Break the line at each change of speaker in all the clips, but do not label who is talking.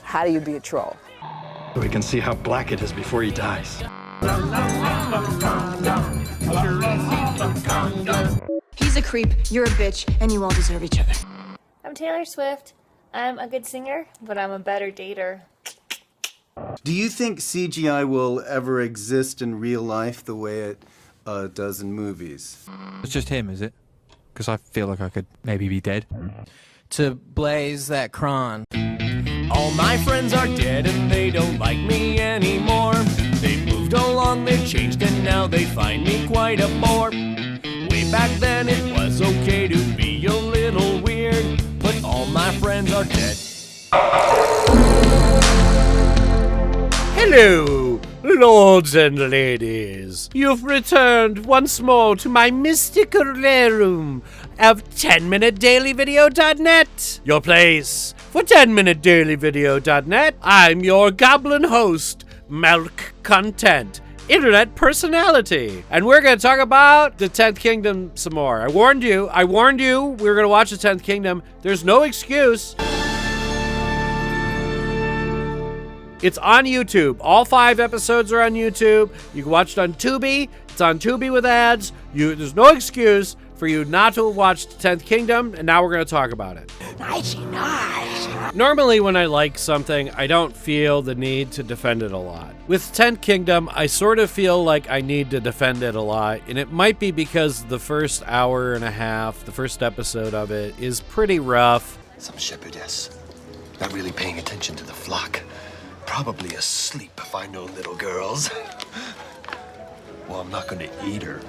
How do you be a troll?
So we can see how black it is before he dies.
He's a creep, you're a bitch, and you all deserve each other.
I'm Taylor Swift. I'm a good singer, but I'm a better dater.
Do you think CGI will ever exist in real life the way it does in movies?
It's just him, is it? Because I feel like I could maybe be dead.
To blaze that cron. All my friends are dead and they don't like me anymore. They've moved along, they've changed, and now they find me quite a bore. Way back then it was okay to be a little weird, but all my friends are dead.
Hello, lords and ladies. You've returned once more to my mystical room of 10minutedailyvideo.net. Your place for 10minutedailyvideo.net. I'm your goblin host, Milk Content, internet personality. And we're going to talk about the 10th Kingdom some more. I warned you we were going to watch the 10th Kingdom. There's no excuse. It's on YouTube. All 5 episodes are on YouTube. You can watch it on Tubi. It's on Tubi with ads. There's no excuse for you not to have watched 10th Kingdom, and now we're going to talk about it. Nice. Normally when I like something, I don't feel the need to defend it a lot. With 10th Kingdom, I sort of feel like I need to defend it a lot, and it might be because the first hour and a half, the first episode of it, is pretty rough.
Some shepherdess, not really paying attention to the flock. Probably asleep if I know little girls. Well, I'm not gonna eat her.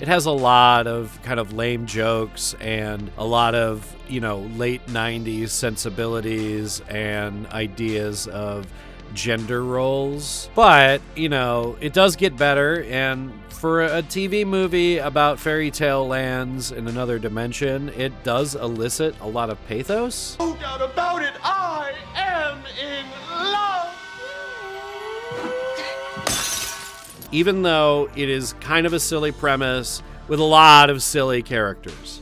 It has a lot of kind of lame jokes and a lot of, late 90s sensibilities and ideas of gender roles. But, it does get better, and for a TV movie about fairy tale lands in another dimension, it does elicit a lot of pathos.
No doubt about it, I am in love!
Even though it is kind of a silly premise with a lot of silly characters.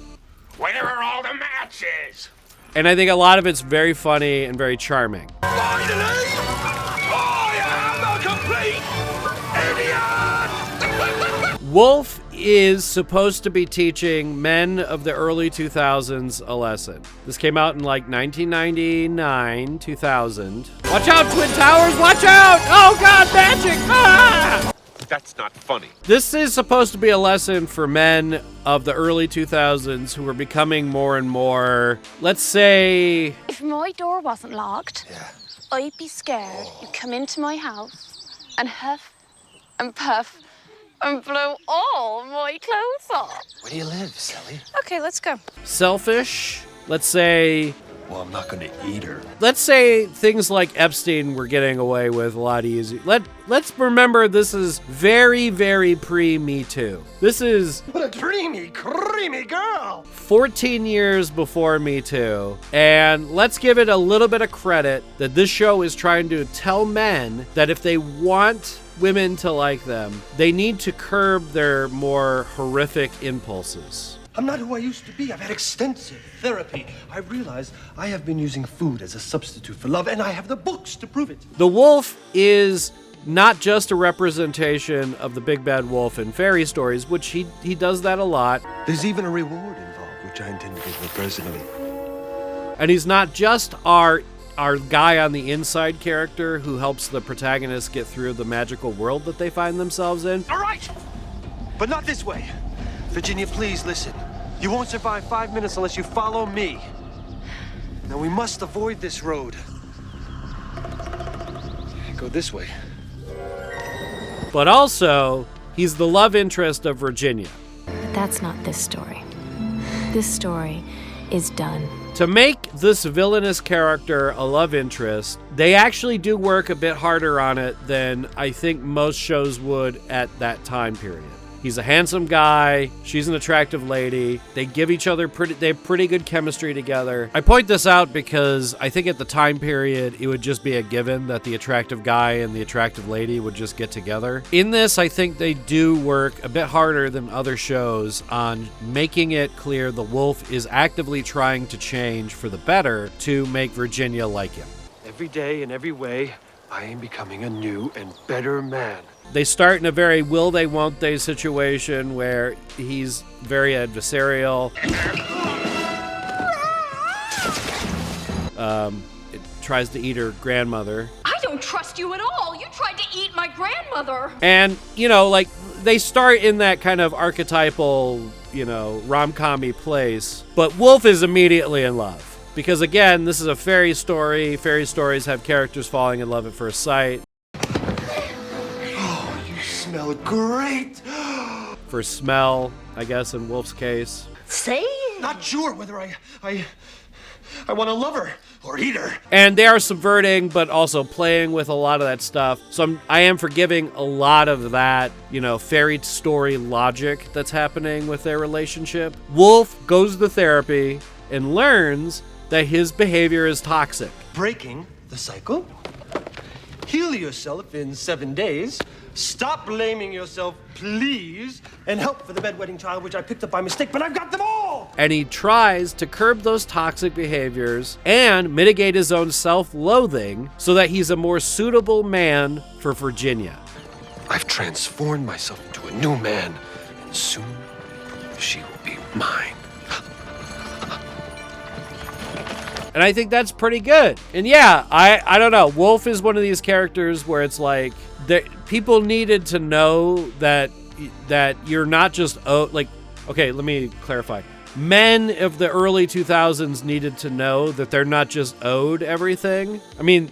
Where are all the matches?
And I think a lot of it's very funny and very charming.
Finally! I am a complete idiot!
Wolf is supposed to be teaching men of the early 2000s a lesson. This came out in like 1999, 2000. Watch out, Twin Towers, watch out! Oh God, magic! Ah!
That's not funny.
This is supposed to be a lesson for men of the early 2000s who were becoming more and more, let's say...
If my door wasn't locked,
Yeah.
I'd be scared you'd come into my house and huff and puff and blow all my clothes off.
Where do you live, Sally?
Okay, let's go.
selfish, let's say...
Well, I'm not gonna eat her.
Let's say things like Epstein were getting away with a lot easier. Let's remember this is very, very pre-Me Too. This is...
What a dreamy, creamy girl!
14 years before Me Too. And let's give it a little bit of credit that this show is trying to tell men that if they want women to like them, they need to curb their more horrific impulses.
I'm not who I used to be. I've had extensive therapy. I realize I have been using food as a substitute for love, and I have the books to prove it.
The wolf is not just a representation of the big bad wolf in fairy stories, which he does that a lot.
There's even a reward involved, which I intend to give her personally.
And he's not just our guy on the inside character who helps the protagonist get through the magical world that they find themselves in.
All right, but not this way. Virginia, please listen. You won't survive 5 minutes unless you follow me. Now, we must avoid this road. Go this way.
But also, he's the love interest of Virginia.
But that's not this story. This story is done.
To make this villainous character a love interest, they actually do work a bit harder on it than I think most shows would at that time period. He's a handsome guy. She's an attractive lady. They give each other they have pretty good chemistry together. I point this out because I think at the time period, it would just be a given that the attractive guy and the attractive lady would just get together. In this, I think they do work a bit harder than other shows on making it clear the wolf is actively trying to change for the better to make Virginia like him.
Every day and every way, I am becoming a new and better man.
They start in a very will they, won't they situation where he's very adversarial. It tries to eat her grandmother.
I don't trust you at all. You tried to eat my grandmother.
And, you know, like, they start in that kind of archetypal, you know, rom-com-y place. But Wolf is immediately in love. Because, again, this is a fairy story. Fairy stories have characters falling in love at first sight.
Oh, you smell great.
For smell, I guess, in Wolf's case.
Say?
Not sure whether I want to love her or eat her.
And they are subverting, but also playing with a lot of that stuff. So I am forgiving a lot of that, you know, fairy story logic that's happening with their relationship. Wolf goes to therapy and learns that his behavior is toxic.
Breaking the cycle. Heal yourself in 7 days. Stop blaming yourself, please. And help for the bedwetting child, which I picked up by mistake, but I've got them all!
And he tries to curb those toxic behaviors and mitigate his own self-loathing so that he's a more suitable man for Virginia.
I've transformed myself into a new man, and soon she will be mine.
And I think that's pretty good. And yeah, I don't know. Wolf is one of these characters where it's like people needed to know that you're not just like. Okay, let me clarify. Men of the early 2000s needed to know that they're not just owed everything. I mean,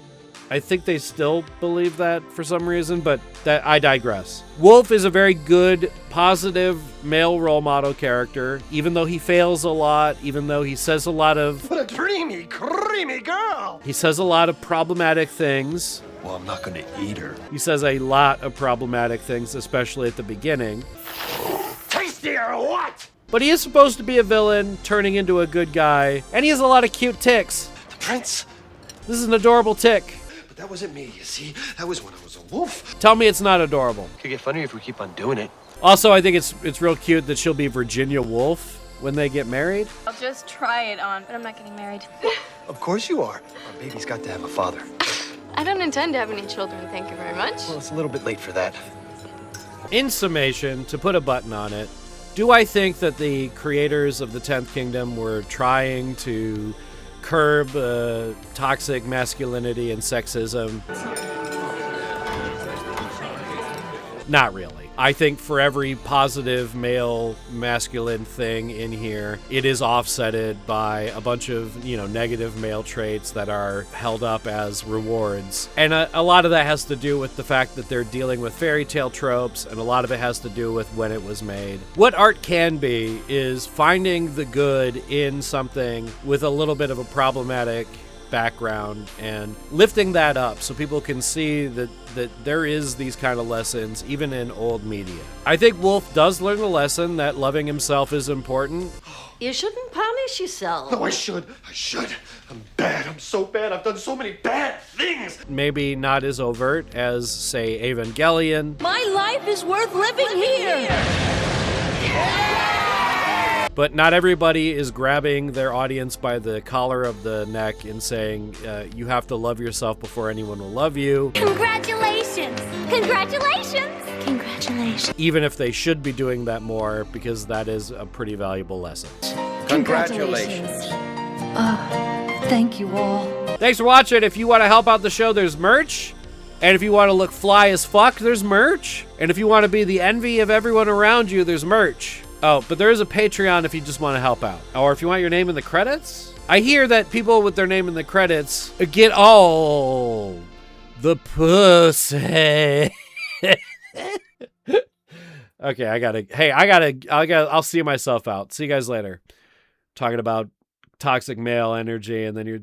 I think they still believe that for some reason, but that I digress. Wolf is a very good, positive male role model character, even though he fails a lot, even though he says a lot of...
What a dreamy, creamy girl!
He says a lot of problematic things.
Well, I'm not gonna eat her.
He says a lot of problematic things, especially at the beginning.
Tasty or what?
But he is supposed to be a villain, turning into a good guy, and he has a lot of cute ticks.
The prince?
This is an adorable tick.
But that wasn't me, you see? That was when I was a wolf.
Tell me it's not adorable.
Could get funnier if we keep on doing it.
Also, I think it's real cute that she'll be Virginia Woolf when they get married.
I'll just try it on, but I'm not getting married.
Of course you are. Our baby's got to have a father.
I don't intend to have any children, thank you very much.
Well, it's a little bit late for that.
In summation, to put a button on it, do I think that the creators of the 10th Kingdom were trying to curb toxic masculinity and sexism? Not really. I think for every positive male masculine thing in here, it is offsetted by a bunch of, you know, negative male traits that are held up as rewards. And a lot of that has to do with the fact that they're dealing with fairy tale tropes, and a lot of it has to do with when it was made. What art can be is finding the good in something with a little bit of a problematic background and lifting that up so people can see that there is these kind of lessons even in old media. I think Wolf does learn the lesson that loving himself is important.
You shouldn't punish yourself.
No, I should. I'm bad. I'm so bad. I've done so many bad things.
Maybe not as overt as, say, Evangelion.
My life is worth living here.
But not everybody is grabbing their audience by the collar of the neck and saying, you have to love yourself before anyone will love you.
Congratulations! Congratulations! Congratulations.
Even if they should be doing that more, because that is a pretty valuable lesson.
Congratulations.
Thank you all.
Thanks for watching. If you want to help out the show, there's merch. And if you want to look fly as fuck, there's merch. And if you want to be the envy of everyone around you, there's merch. Oh, but there is a Patreon if you just want to help out. Or if you want your name in the credits. I hear that people with their name in the credits get all the pussy. Okay, I'll see myself out. See you guys later. Talking about toxic male energy, and then you're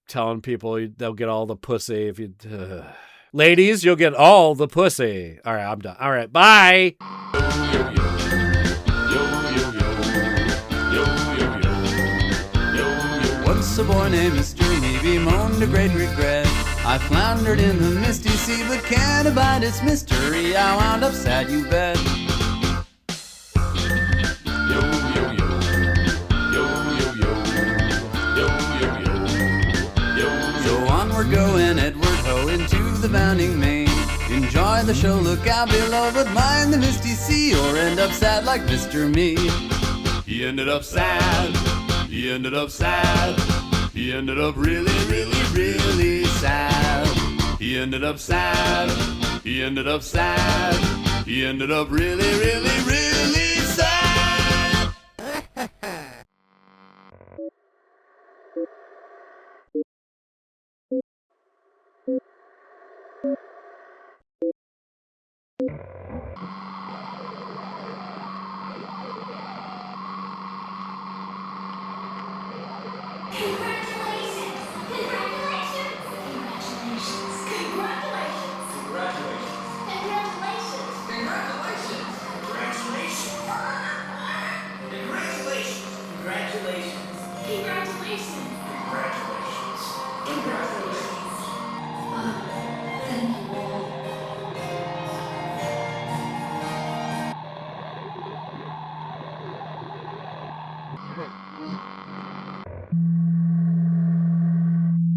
telling people they'll get all the pussy if you... Ladies, you'll get all the pussy. All right, I'm done. All right, bye.
Once a boy named Mr. He bemoaned a great regret. I floundered in the misty sea, but can't abide its mystery. I wound up sad, you bet. So onward Margot and Edward Ho into the bounding main. Enjoy the show, look out below, but mind the misty sea, or end up sad like Mr. Me.
He ended up sad. He ended up sad. He ended up really, really, really sad. He ended up sad. He ended up sad. He ended up really, really, really sad.